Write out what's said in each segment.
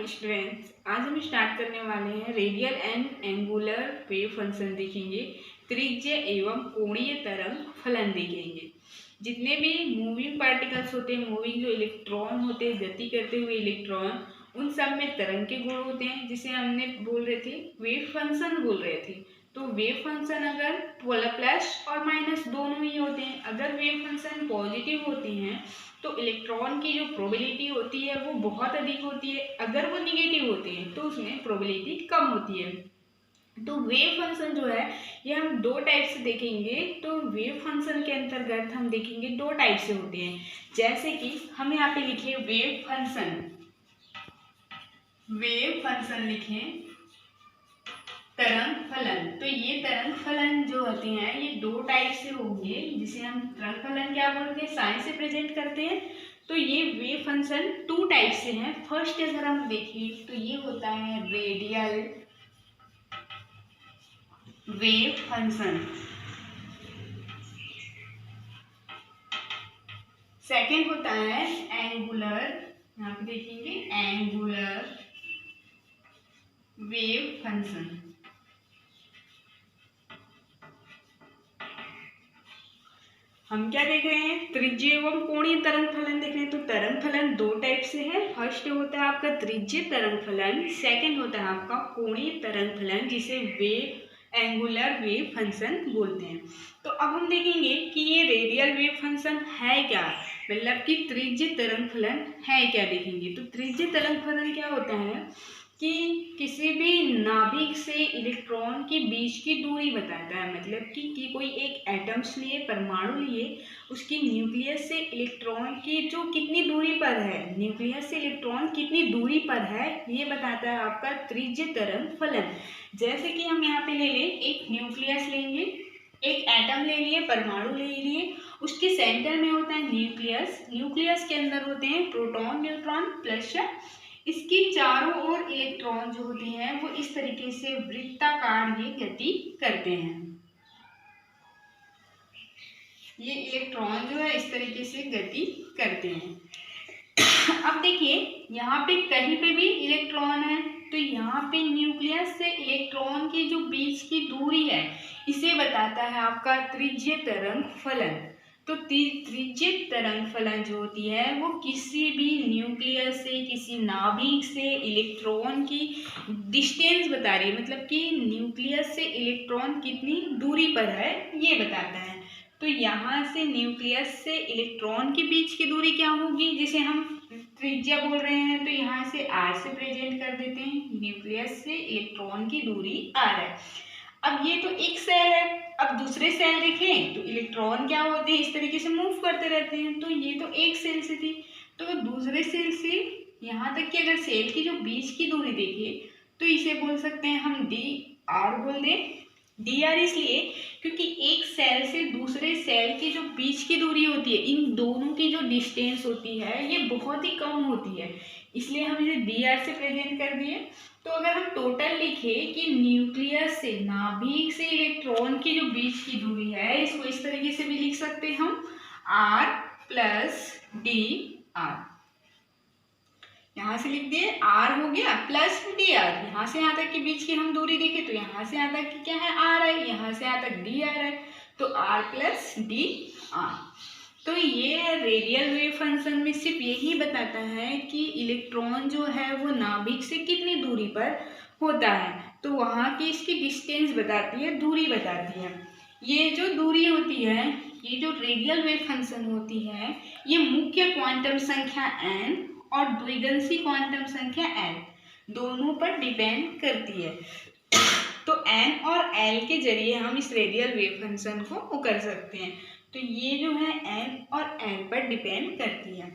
Students, आज हम start करने वाले हैं radial and angular wave function देखेंगे। त्रिज्य एवं कोणीय तरंग फलन देखेंगे। जितने भी मूविंग पार्टिकल्स होते हैं, मूविंग जो इलेक्ट्रॉन होते हैं, गति करते हुए इलेक्ट्रॉन, उन सब में तरंग के गुण होते हैं, जिसे हमने बोल रहे थे वेव फंक्शन बोल रहे थे। तो वेव फंक्शन अगर प्लस और माइनस दोनों ही होते हैं। अगर वेव फंक्शन पॉजिटिव होती हैं तो इलेक्ट्रॉन की जो प्रोबेबिलिटी होती है वो बहुत अधिक होती है। अगर वो निगेटिव होती है तो उसमें प्रोबेबिलिटी कम होती है। तो वेव फंक्शन जो है ये हम दो टाइप से देखेंगे। तो वेव फंक्शन के अंतर्गत हम देखेंगे दो टाइप से होते हैं। जैसे कि हम यहाँ पे लिखे वेव फंक्शन लिखें तरंग फलन। तो ये तरंग फलन जो होते हैं ये दो टाइप से होंगे, जिसे हम तरंग फलन क्या बोलते हैं, साइन से प्रेजेंट करते हैं। तो ये वेव फंक्शन टू टाइप से हैं। फर्स्ट अगर हम देखें तो ये होता है रेडियल वेव फंक्शन। सेकेंड होता है एंगुलर, यहाँ पे देखेंगे एंगुलर वेव फंक्शन। हम क्या देख रहे हैं, त्रिज्य एवं कोणीय तरंग फलन देख रहे हैं। तो तरंग फलन दो टाइप से है। फर्स्ट होता है आपका त्रिज्य तरंग फलन, सेकंड होता है आपका कोणीय तरंग फलन, जिसे एंगुलर वेव फंक्शन बोलते हैं। तो अब हम देखेंगे कि ये रेडियल वेव फंक्शन है क्या, मतलब कि त्रिज्य तरंग फलन है क्या देखेंगे। तो त्रिज्य तरंग फलन क्या होता है कि किसी भी नाभिक से इलेक्ट्रॉन के बीच की दूरी बताता है। मतलब कि कोई एक एटम्स लिए, परमाणु लिए, उसकी न्यूक्लियस से इलेक्ट्रॉन की जो कितनी दूरी पर है, न्यूक्लियस से इलेक्ट्रॉन कितनी दूरी पर है, ये बताता है आपका त्रिज्य तरंग फलन। जैसे कि हम यहाँ पे ले लें, एक न्यूक्लियस लेंगे, एक एटम ले लिए, परमाणु ले लिए, उसके सेंटर में होता है न्यूक्लियस। न्यूक्लियस के अंदर होते हैं प्रोटॉन, न्यूट्रॉन, प्लस। इसकी चारों ओर इलेक्ट्रॉन जो होते हैं वो इस तरीके से वृत्ताकार ये गति करते हैं। ये इलेक्ट्रॉन जो है इस तरीके से गति करते हैं। अब देखिए यहाँ पे कहीं पे भी इलेक्ट्रॉन है, तो यहाँ पे न्यूक्लियस से इलेक्ट्रॉन की जो बीच की दूरी है इसे बताता है आपका त्रिज्य तरंग फलन। तो त्रिज्य तरंग फलन जो होती है वो किसी भी न्यूक्लियस से, किसी नाभिक से इलेक्ट्रॉन की डिस्टेंस बता रही है, मतलब कि न्यूक्लियस से इलेक्ट्रॉन कितनी दूरी पर है ये बताता है। तो यहाँ से न्यूक्लियस से इलेक्ट्रॉन के बीच की दूरी क्या होगी, जिसे हम त्रिज्या बोल रहे हैं। तो यहाँ से r से प्रेजेंट कर देते हैं, न्यूक्लियस से इलेक्ट्रॉन की दूरी r है। अब ये तो एक सेल है। अब दूसरे सेल देखें तो इलेक्ट्रॉन क्या होते हैं, इस तरीके से मूव करते रहते हैं। तो ये तो एक सेल से थी, तो दूसरे सेल से यहाँ तक कि अगर सेल की जो बीच की दूरी देखें तो इसे बोल सकते हैं हम dr बोल दें। dr इसलिए क्योंकि एक सेल से दूसरे सेल की जो बीच की दूरी होती है, इन दोनों की जो डिस्टेंस होती है ये बहुत ही कम होती है, इसलिए हम इसे dr से प्रेजेंट कर दिए। तो अगर हम टोटल लिखें कि न्यूक्लियस से, नाभिक से इलेक्ट्रॉन की जो बीच की दूरी है, इसको इस तरीके से भी लिख सकते हैं हम r प्लस dr। यहाँ से लिख दिए r हो गया प्लस dr। यहाँ से यहाँ तक के बीच की हम दूरी देखें तो यहाँ से यहाँ तक की क्या है, r है, यहाँ से यहाँ तक dr है, तो r प्लस dr। तो ये रेडियल वेव फंक्शन में सिर्फ यही बताता है कि इलेक्ट्रॉन जो है वो नाभिक से कितनी दूरी पर होता है। तो वहाँ की इसकी डिस्टेंस बताती है, दूरी बताती है। ये जो दूरी होती है, ये जो रेडियल वेव फंक्शन होती है, ये मुख्य क्वांटम संख्या n और द्विगंशी क्वांटम संख्या l दोनों पर डिपेंड करती है। तो n और l के जरिए हम इस रेडियल वेव फंक्शन को कर सकते हैं। तो ये जो है n और l पर डिपेंड करती है।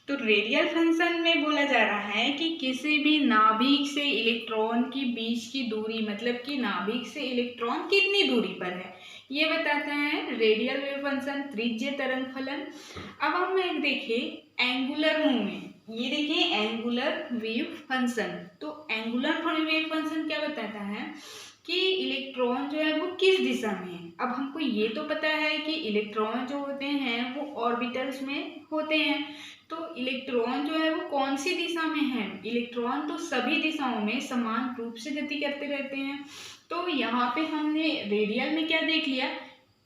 तो रेडियल फंक्शन में बोला जा रहा है कि किसी भी नाभिक से इलेक्ट्रॉन की बीच की दूरी, मतलब कि नाभिक से इलेक्ट्रॉन कितनी दूरी पर है, ये बताता है रेडियल वेव फंक्शन, त्रिज्य तरंग फलन। अब हम एक देखें एंगुलर मूवमेंट, ये देखिए एंगुलर वेव फंक्शन। तो एंगुलर वेव फंक्शन क्या बताता है कि इलेक्ट्रॉन जो है वो किस दिशा में है। अब हमको ये तो पता है कि इलेक्ट्रॉन जो होते हैं वो ऑर्बिटल्स में होते हैं, तो इलेक्ट्रॉन जो है वो कौन सी दिशा में है? इलेक्ट्रॉन तो सभी दिशाओं में समान रूप से गति करते रहते हैं। तो यहाँ पे हमने रेडियल में क्या देख लिया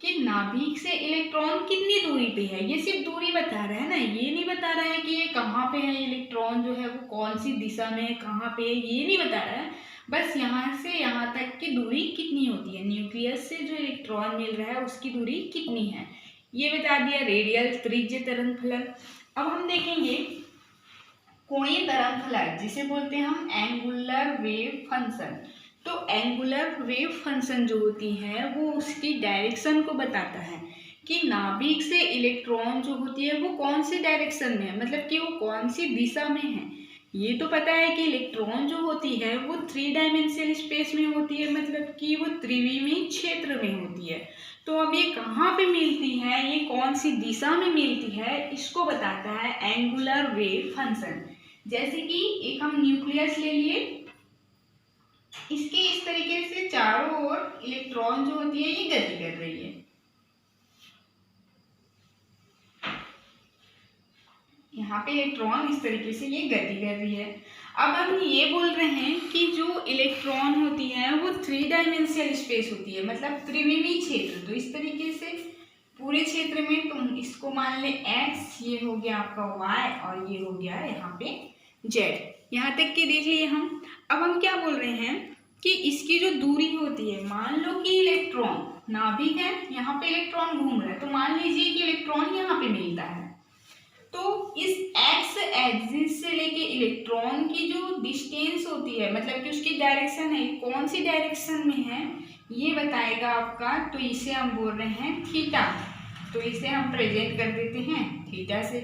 कि नाभिक से इलेक्ट्रॉन कितनी दूरी पे है, ये सिर्फ दूरी बता रहा है ना, ये नहीं बता रहा है कि ये कहाँ पे है, इलेक्ट्रॉन जो है वो कौन सी दिशा में है, कहाँ पे है, ये नहीं बता रहा है। बस यहाँ से यहाँ तक की दूरी कितनी होती है, न्यूक्लियस से जो इलेक्ट्रॉन मिल रहा है उसकी दूरी कितनी है, ये बता दिया रेडियल त्रिज्य तरंग फलन। अब हम देखेंगे कोणीय तरंग फलन, जिसे बोलते हैं हम एंगुलर वेव फंक्शन। तो एंगुलर वेव फंक्शन जो होती है वो उसकी डायरेक्शन को बताता है कि नाभिक से इलेक्ट्रॉन जो होती है वो कौन सी डायरेक्शन में है, मतलब कि वो कौन सी दिशा में है। ये तो पता है कि इलेक्ट्रॉन जो होती है वो 3 डायमेंशनल स्पेस में होती है, मतलब कि वो त्रिविमीय क्षेत्र में होती है। तो अब ये कहाँ पे मिलती है, ये कौन सी दिशा में मिलती है, इसको बताता है एंगुलर वेव फंक्शन। जैसे कि एक हम न्यूक्लियस ले लिए, इसके इस तरीके से चारों ओर इलेक्ट्रॉन जो होती है ये गति कर रही है। यहाँ पे इलेक्ट्रॉन इस तरीके से ये गति कर रही है। अब हम ये बोल रहे हैं कि जो इलेक्ट्रॉन होती है वो 3 डायमेंशनल स्पेस होती है, मतलब त्रिविमीय क्षेत्र। तो इस तरीके से पूरे क्षेत्र में तुम इसको मान ले x, ये हो गया आपका y और ये हो गया यहाँ पे z। यहाँ तक कि देख लिए हम। अब हम क्या बोल रहे हैं कि इसकी जो दूरी होती है, मान लो कि इलेक्ट्रॉन नाभिक है, यहाँ पे इलेक्ट्रॉन घूम रहा है, तो मान लीजिए कि इलेक्ट्रॉन यहाँ पे मिलता है। तो इस एक्स एक्सिस से लेके इलेक्ट्रॉन की जो डिस्टेंस होती है, मतलब कि उसकी डायरेक्शन है, कौन सी डायरेक्शन में है ये बताएगा आपका। तो इसे हम बोल रहे हैं थीटा। तो इसे हम प्रेजेंट कर देते हैं थीटा से।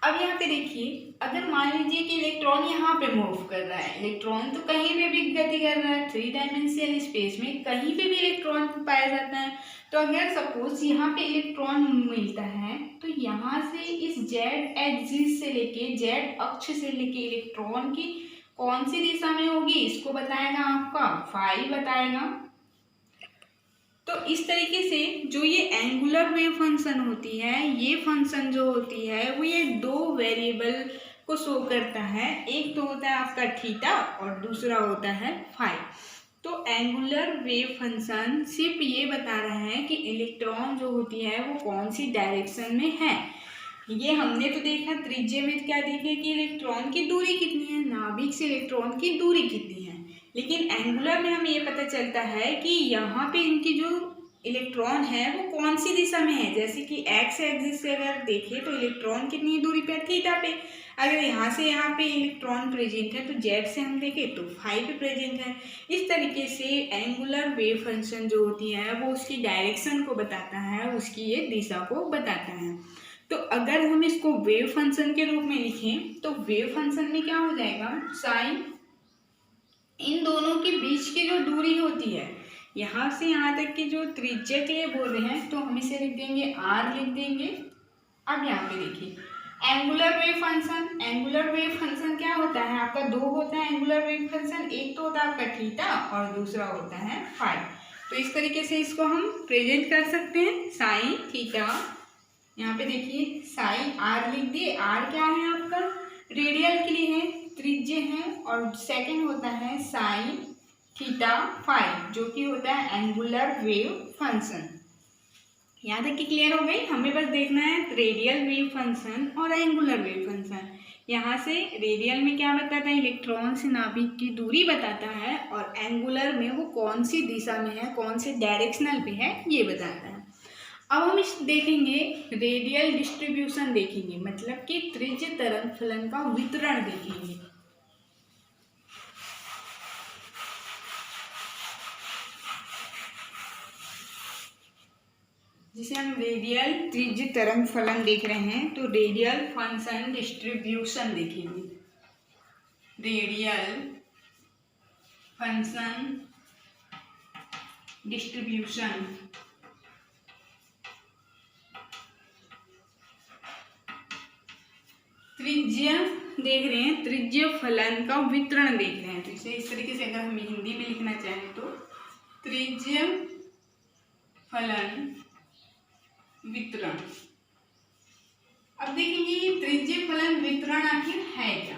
अब यहाँ पे देखिए, अगर मान लीजिए कि इलेक्ट्रॉन यहाँ पे मूव कर रहा है, इलेक्ट्रॉन तो कहीं पे भी गति कर रहा है, 3 डायमेंशनल स्पेस में कहीं पे भी इलेक्ट्रॉन पाया जाता है। तो अगर सपोज यहाँ पे इलेक्ट्रॉन मिलता है, तो यहाँ से इस जेड एक्सिस से लेके, जेड अक्ष से लेके इलेक्ट्रॉन की कौन सी दिशा में होगी इसको बताएगा आपका फाई बताएगा। तो इस तरीके से जो ये एंगुलर वेव फंक्शन होती है, ये फंक्शन जो होती है वो ये 2 वेरिएबल को शो करता है। एक तो होता है आपका थीटा और दूसरा होता है फाई। तो एंगुलर वेव फंक्शन सिर्फ ये बता रहा है कि इलेक्ट्रॉन जो होती है वो कौन सी डायरेक्शन में है। ये हमने तो देखा त्रिज्य में, क्या देखे कि इलेक्ट्रॉन की दूरी कितनी है, नाभिक से इलेक्ट्रॉन की दूरी कितनी है। लेकिन एंगुलर में हमें ये पता चलता है कि यहाँ पे इनकी जो इलेक्ट्रॉन है वो कौन सी दिशा में है। जैसे कि एक्स एक्सिस से अगर देखें तो इलेक्ट्रॉन कितनी दूरी पे है, थीटा पे। अगर यहाँ से यहाँ पे इलेक्ट्रॉन प्रेजेंट है तो जेड से हम देखें तो फाई पे प्रेजेंट है। इस तरीके से एंगुलर वेव फंक्शन जो होती है वो उसकी डायरेक्शन को बताता है, उसकी ये दिशा को बताता है। तो अगर हम इसको वेव फंक्शन के रूप में लिखें तो वेव फंक्शन में क्या हो जाएगा, साइन इन दोनों के बीच की जो दूरी होती है, यहाँ से यहाँ तक की जो त्रिज्या के लिए बोल रहे हैं तो हम इसे लिख देंगे आर लिख देंगे। अब यहाँ पे देखिए angular wave function, angular wave function क्या होता है आपका, 2 होता है एंगुलर वेव फंक्शन, एक तो होता है आपका थीटा और दूसरा होता है फाई। तो इस तरीके से इसको हम प्रेजेंट कर सकते हैं, साइन थीटा। यहाँ पे देखिए साइन आर लिख दिए, आर क्या है आपका रेडियल के लिए है, त्रिज्य है, और सेकंड होता है साइन थीटा फाई जो कि होता है एंगुलर वेव फंक्शन। यहाँ तक कि क्लियर हो गई। हमें बस देखना है रेडियल वेव फंक्शन और एंगुलर वेव फंक्शन। यहाँ से रेडियल में क्या बताता है, इलेक्ट्रॉन से नाभिक की दूरी बताता है, और एंगुलर में वो कौन सी दिशा में है, कौन से डायरेक्शनल पे है ये बताता है। अब हम इस देखेंगे रेडियल डिस्ट्रीब्यूशन देखेंगे, मतलब कि त्रिज्य तरंग फलन का वितरण देखेंगे। जिसे हम रेडियल त्रिज्य तरंग फलन देख रहे हैं, तो रेडियल फंक्शन डिस्ट्रीब्यूशन देखेंगे। रेडियल फंक्शन डिस्ट्रीब्यूशन त्रिज्य देख रहे हैं, त्रिज्य फलन का वितरण देख रहे हैं। तो इसे इस तरीके से अगर हम हिंदी में लिखना चाहें तो त्रिज्य फलन वितरण। अब देखेंगे ये त्रिज्य फलन वितरण आखिर है क्या।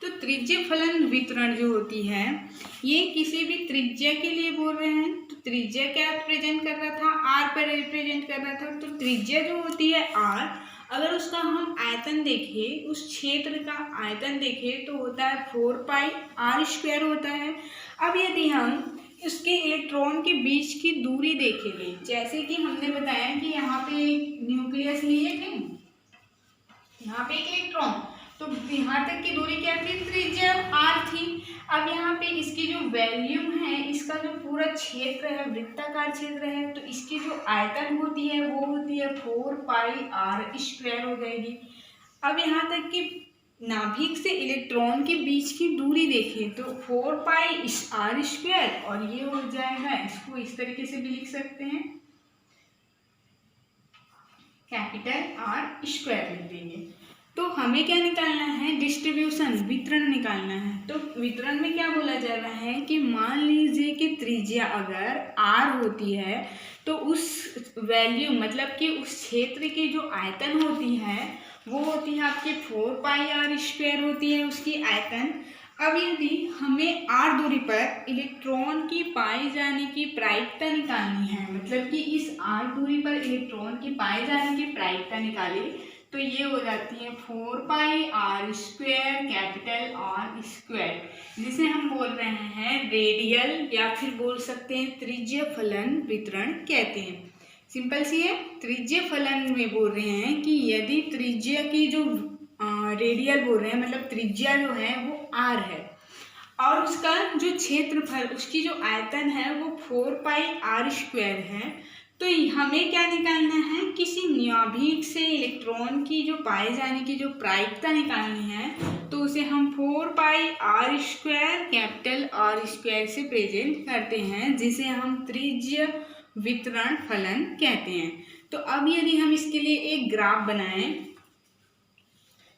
तो त्रिज्य फलन वितरण जो होती है ये किसी भी त्रिज्या के लिए बोल रहे हैं। तो त्रिज्या क्या रिप्रेजेंट कर रहा था, आर पर रिप्रेजेंट कर रहा था। तो त्रिज्या जो होती है आर, अगर उसका हम आयतन देखें, उस क्षेत्र का आयतन देखें तो होता है 4πr² होता है। अब यदि हम इसके इलेक्ट्रॉन के बीच की दूरी देखेंगे, जैसे कि हमने बताया कि यहाँ पे एक न्यूक्लियस लिए थे, यहाँ पे एक इलेक्ट्रॉन, तो यहाँ तक की दूरी क्या थी, त्रिज्या r थी। अब यहाँ पे इसकी जो वैल्यूम है, इसका जो पूरा क्षेत्र है, वृत्ताकार क्षेत्र है, तो इसकी जो आयतन होती है वो होती है 4πr² हो जाएगी। अब यहाँ तक कि नाभिक से इलेक्ट्रॉन के बीच की दूरी देखें तो 4πr², और ये हो जाएगा, इसको इस तरीके से भी लिख सकते हैं, R² लिख देंगे। तो हमें क्या निकालना है, डिस्ट्रीब्यूशन, वितरण निकालना है। तो वितरण में क्या बोला जा रहा है कि मान लीजिए कि त्रिज्या अगर r होती है तो उस वैल्यू मतलब कि उस क्षेत्र की जो आयतन होती है वो होती है आपके 4πr² होती है उसकी आयतन। अब यदि हमें r दूरी पर इलेक्ट्रॉन की पाए जाने की प्रायिकता निकालनी है, मतलब कि इस r दूरी पर इलेक्ट्रॉन की पाए जाने की प्रायिकता निकाले, तो ये हो जाती है 4πr², R², जिसे हम बोल रहे हैं रेडियल या फिर बोल सकते हैं त्रिज्य फलन वितरण कहते हैं। सिंपल सी है, त्रिज्य फलन में बोल रहे हैं कि यदि त्रिज्या की जो रेडियल बोल रहे हैं, मतलब त्रिज्या जो है वो r है और उसका जो क्षेत्रफल, उसकी जो आयतन है वो 4πr² है, तो हमें क्या निकालना है, किसी नाभिक से इलेक्ट्रॉन की जो पाए जाने की जो प्रायिकता निकालनी है, तो उसे हम 4πr², R² से प्रेजेंट करते हैं, जिसे हम त्रिज्य वितरण फलन कहते हैं। तो अब यदि हम इसके लिए एक ग्राफ बनाएं,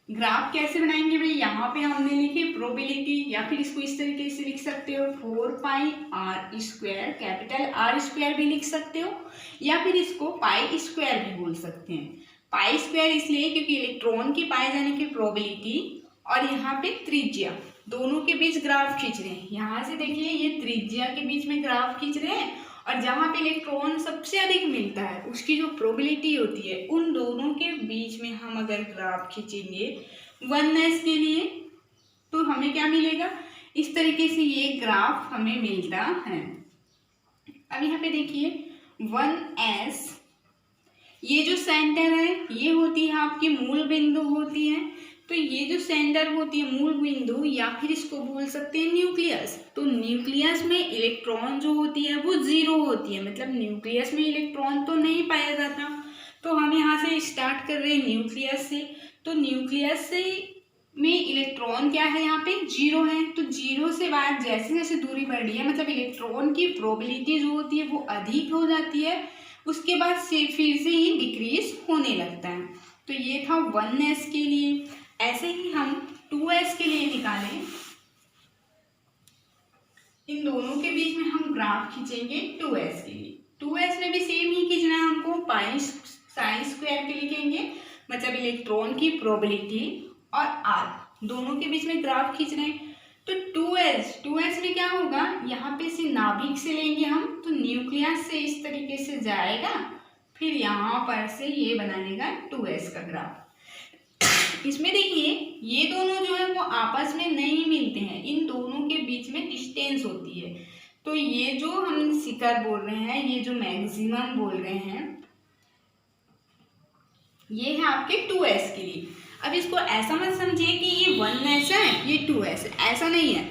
ग्राफ कैसे बनाएंगे भाई, यहाँ पे हमने लिखी प्रोबेबिलिटी, या फिर इसको इस तरीके से लिख सकते हो 4πr², R² भी लिख सकते हो, या फिर इसको π² भी बोल सकते हैं। π² इसलिए क्योंकि इलेक्ट्रॉन की पाए जाने की प्रोबेबिलिटी और यहाँ पे त्रिज्या, दोनों के बीच ग्राफ खींच रहे हैं। यहाँ से देखिए ये त्रिज्या के बीच में ग्राफ खींच रहे हैं, और जहाँ पे इलेक्ट्रॉन सबसे अधिक मिलता है उसकी जो प्रोबेबिलिटी होती है, उन दोनों के बीच में हम अगर ग्राफ खींचेंगे 1s के लिए, तो हमें क्या मिलेगा, इस तरीके से ये ग्राफ हमें मिलता है। अब यहाँ पे देखिए 1s, ये जो सेंटर है ये होती है आपकी मूल बिंदु होती है, तो ये जो सेंटर होती है मूल बिंदु, या फिर इसको बोल सकते हैं न्यूक्लियस। तो न्यूक्लियस में इलेक्ट्रॉन जो होती है वो 0 होती है, मतलब न्यूक्लियस में इलेक्ट्रॉन तो नहीं पाया जाता। तो हम यहाँ से स्टार्ट कर रहे हैं न्यूक्लियस से, तो न्यूक्लियस से में इलेक्ट्रॉन क्या है, यहाँ पे 0 है। तो 0 से बाद जैसे जैसे दूरी बढ़ रही है, मतलब इलेक्ट्रॉन की प्रोबेबिलिटी जो होती है वो अधिक हो जाती है, उसके बाद से फिर से ये डिक्रीज होने लगता है। तो ये था 1s के लिए। ऐसे ही हम 2s के लिए निकालें, इन दोनों के बीच में हम ग्राफ खींचेंगे 2s के लिए। 2s में भी सेम ही खींचना है हमको, π² के लिखेंगे, मतलब इलेक्ट्रॉन की प्रोबेबिलिटी और r दोनों के बीच में ग्राफ खींच रहे हैं। तो 2s में क्या होगा, यहाँ पे से नाभिक से लेंगे हम, तो न्यूक्लियस से इस तरीके से जाएगा, फिर यहाँ पर से ये बनेगा 2s का ग्राफ। इसमें देखिए ये दोनों जो है वो आपस में नहीं मिलते हैं, इन दोनों के बीच में डिस्टेंस होती है। तो ये जो हम शिखर बोल रहे हैं, ये जो मैक्सिमम बोल रहे हैं, ये है आपके 2s के लिए। अब इसको ऐसा मत समझिए कि ये 1s है ये 2s है, ऐसा नहीं है।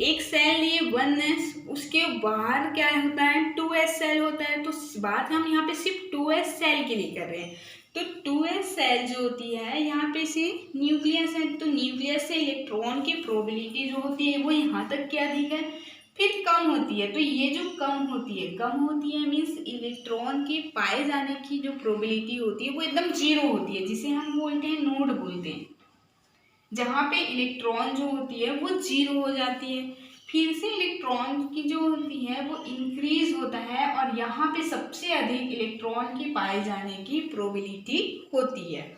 एक सेल लिए 1s, उसके बाहर क्या होता है 2s सेल होता है। तो बात हम यहाँ पे सिर्फ 2s सेल के लिए कर रहे हैं। तो 2s सेल जो होती है यहाँ पे से न्यूक्लियस है, तो न्यूक्लियस से इलेक्ट्रॉन की प्रोबेबिलिटी जो होती है वो यहाँ तक क्या अधिक है, फिर कम होती है। तो ये जो कम होती है मीन्स इलेक्ट्रॉन की पाए जाने की जो प्रोबेबिलिटी होती है वो एकदम 0 होती है, जिसे हम बोलते हैं नोड बोलते हैं। जहाँ पे इलेक्ट्रॉन जो होती है वो 0 हो जाती है, फिर से इलेक्ट्रॉन की जो होती है वो इंक्रीज होता है, और यहाँ पे सबसे अधिक इलेक्ट्रॉन की पाए जाने की प्रोबेबिलिटी होती है।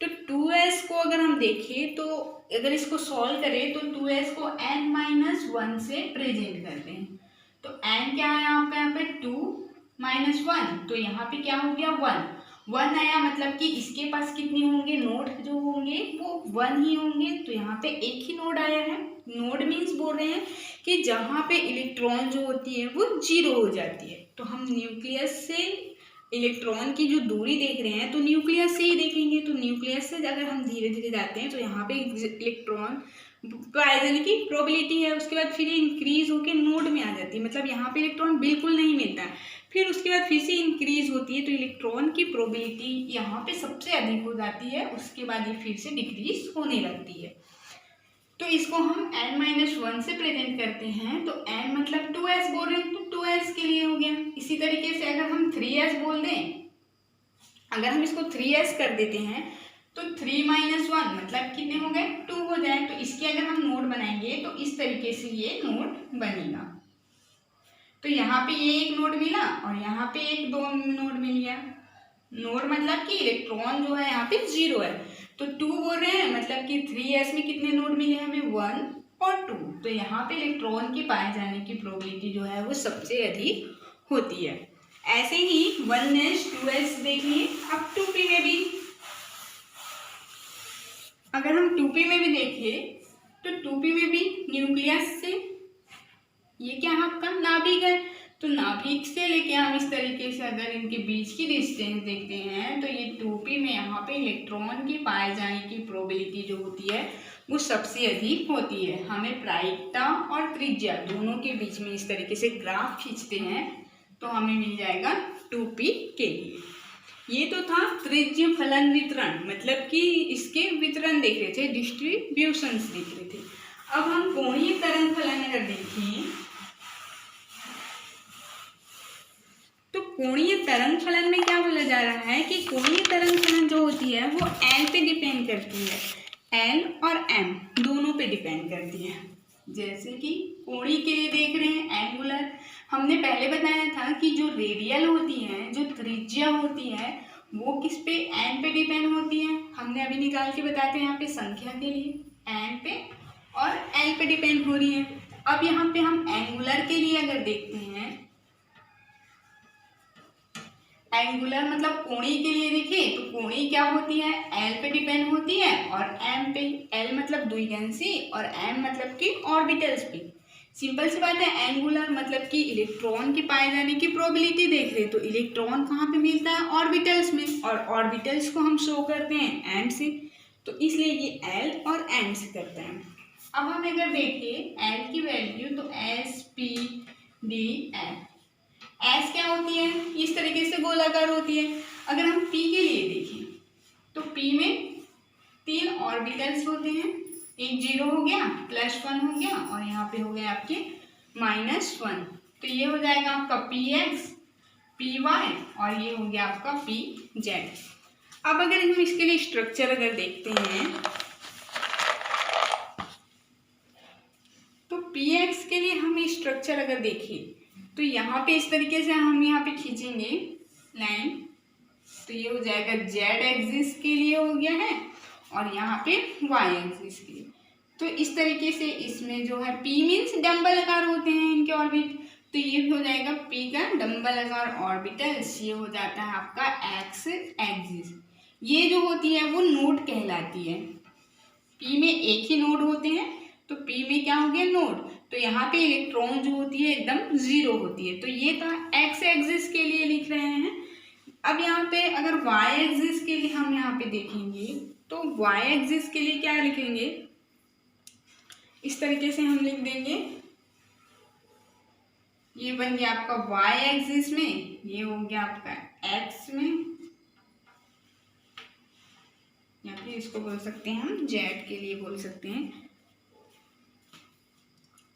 तो 2s को अगर हम देखें तो अगर इसको सॉल्व करें तो 2s को n-1 से प्रेजेंट करते हैं। तो n क्या है आपका यहाँ पे 2 - 1, तो यहाँ पे क्या हो गया 1 आया, मतलब कि इसके पास कितने होंगे नोड जो होंगे वो 1 ही होंगे। तो यहाँ पे एक ही नोड आया है। नोड मीन्स बोल रहे हैं कि जहाँ पे इलेक्ट्रॉन जो होती है वो 0 हो जाती है। तो हम न्यूक्लियस से इलेक्ट्रॉन की जो दूरी देख रहे हैं तो न्यूक्लियस से ही देखेंगे। तो न्यूक्लियस से अगर हम धीरे धीरे जाते हैं तो यहाँ पे इलेक्ट्रॉन पाए जाने की प्रोबेबिलिटी है, उसके बाद फिर इंक्रीज होकर नोड में आ जाती है, मतलब यहाँ पे इलेक्ट्रॉन बिल्कुल नहीं मिलता है, फिर उसके बाद फिर से इंक्रीज होती है। तो इलेक्ट्रॉन की प्रोबेबिलिटी यहाँ पे सबसे अधिक हो जाती है, उसके बाद ये फिर से डिक्रीज होने लगती है। तो इसको हम n-1 से प्रेजेंट करते हैं। तो n मतलब 2s बोल रहे हैं, तो 2s के लिए हो गया। इसी तरीके से अगर हम 3s बोल दें, अगर हम इसको 3s कर देते हैं तो 3 - 1 मतलब कितने हो गए 2 हो जाए। तो इसके अगर हम नोड बनाएंगे तो इस तरीके से ये नोड बनेगा। तो यहाँ पे ये एक नोड मिला और यहाँ पे एक 2 नोड मिल गया। नोड मतलब कि इलेक्ट्रॉन जो है यहाँ पे 0 है, तो 2 बोल रहे हैं, मतलब कि 3s में कितने नोड मिले हमें 1 और 2। तो यहाँ पे इलेक्ट्रॉन के पाए जाने की प्रोबेबिलिटी जो है वो सबसे अधिक होती है। ऐसे ही 1s 2s देखिए। अब 2p में भी अगर हम 2p में भी देखें तो 2p में भी न्यूक्लियस से ये क्या है आपका नाभिक है, तो नाभिक से लेके हम इस तरीके से अगर इनके बीच की डिस्टेंस देखते हैं तो ये 2p में यहाँ पे इलेक्ट्रॉन के पाए जाने की प्रोबेबिलिटी जो होती है वो सबसे अधिक होती है। हमें प्रायिकता और त्रिज्या दोनों के बीच में इस तरीके से ग्राफ खींचते हैं तो हमें मिल जाएगा 2p के लिए। ये तो था त्रिज्य फलन वितरण, मतलब कि इसके वितरण देख रहे थे, डिस्ट्रीब्यूशंस देख रहे थे। अब हम कोणीय तरंग फलन अगर देखें तो कोणीय तरंग फलन में क्या बोला जा रहा है कि कोणीय तरंग फलन जो होती है वो एल पे डिपेंड करती है। एल और एम दोनों पे डिपेंड करती है। जैसे कि कोणीय के लिए देख रहे हैं एंगुलर, हमने पहले बताया था कि जो रेडियल होती है, जो त्रिज्या होती है वो किस पे एन पे डिपेंड होती है। हमने अभी निकाल के बताते हैं यहाँ पे संख्या के लिए एन पे और एल पे डिपेंड हो रही है। अब यहाँ पे हम एंगुलर के लिए अगर देखते हैं, एंगुलर मतलब कोणीय के लिए देखें तो कोणीय क्या होती है एल पे डिपेंड होती है और एम पे। एल मतलब द्विगंशी और एम मतलब कि ऑर्बिटल्स पे। सिंपल सी बात है। एंगुलर मतलब कि इलेक्ट्रॉन के पाए जाने की प्रोबेबिलिटी देख रहे हैं, तो इलेक्ट्रॉन कहाँ पे मिलता है ऑर्बिटल्स में, और ऑर्बिटल्स को हम शो करते हैं एम से, तो इसलिए ये एल और एम से करते हैं। अब हम अगर देखें एल की वैल्यू तो S P D F. S क्या होती है इस तरीके से गोलाकार होती है। अगर हम पी के लिए देखें तो पी में 3 ऑर्बिटल्स होते हैं, एक 0 हो गया, +1 हो गया और यहाँ पे हो गया आपके -1। तो ये हो जाएगा आपका px py और ये हो गया आपका pz। अब अगर हम इसके लिए स्ट्रक्चर अगर देखते हैं तो px के लिए हम स्ट्रक्चर अगर देखें तो यहाँ पे इस तरीके से हम यहाँ पे खींचेंगे लाइन, तो ये हो जाएगा जेड एक्सिस के लिए हो गया है और यहाँ पे वाई एक्सिस के लिए। तो इस तरीके से इसमें जो है पी मीन्स डम्बल आकार होते हैं इनके ऑर्बिट, तो ये हो जाएगा पी का डम्बल आकार ऑर्बिटल्स। ये हो जाता है आपका एक्स एक्सिस। ये जो होती है वो नोड कहलाती है। पी में एक ही नोड होते हैं तो पी में क्या हो गया नोड। तो यहाँ पे इलेक्ट्रॉन जो होती है एकदम 0 होती है। तो ये था एक्स एक्सिस के लिए लिख रहे हैं। अब यहाँ पे अगर वाई एक्सिस के लिए हम यहाँ पे देखेंगे तो वाई एक्सिस के लिए क्या लिखेंगे, इस तरीके से हम लिख देंगे, ये बन गया आपका वाई एक्सिस में, ये हो गया आपका एक्स में, या फिर इसको बोल सकते हैं हम जेड के लिए बोल सकते हैं।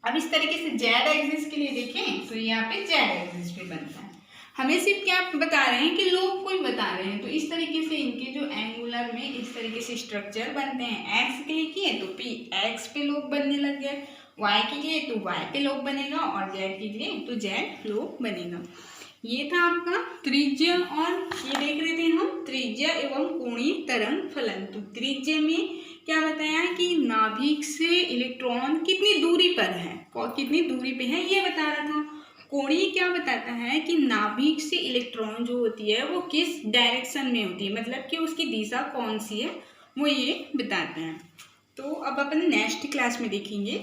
अब इस तरीके से जेड एक्सिस के लिए देखें तो यहाँ पे जेड एक्सिस पे बनता है। हमें सिर्फ क्या बता रहे हैं कि लोग कोई बता रहे हैं, तो इस तरीके से इनके जो एंगुलर में इस तरीके से स्ट्रक्चर बनते हैं। एक्स के लिए किए तो पी एक्स पे लोग बनने लग गए, वाई के लिए तो वाई पे लोग बनेगा और जेड के लिए तो जेड लोग बनेगा। ये था आपका त्रिज्या, और ये देख रहे थे हम त्रिज्या एवं कोणीय तरंग फलन। तो त्रिज्या में क्या बताया कि नाभिक से इलेक्ट्रॉन कितनी दूरी पर है, कितनी दूरी पे है ये बता रहा था। कोणीय क्या बताता है कि नाभिक से इलेक्ट्रॉन जो होती है वो किस डायरेक्शन में होती है, मतलब कि उसकी दिशा कौन सी है वो ये बताते हैं। तो अब अपन नेक्स्ट क्लास में देखेंगे।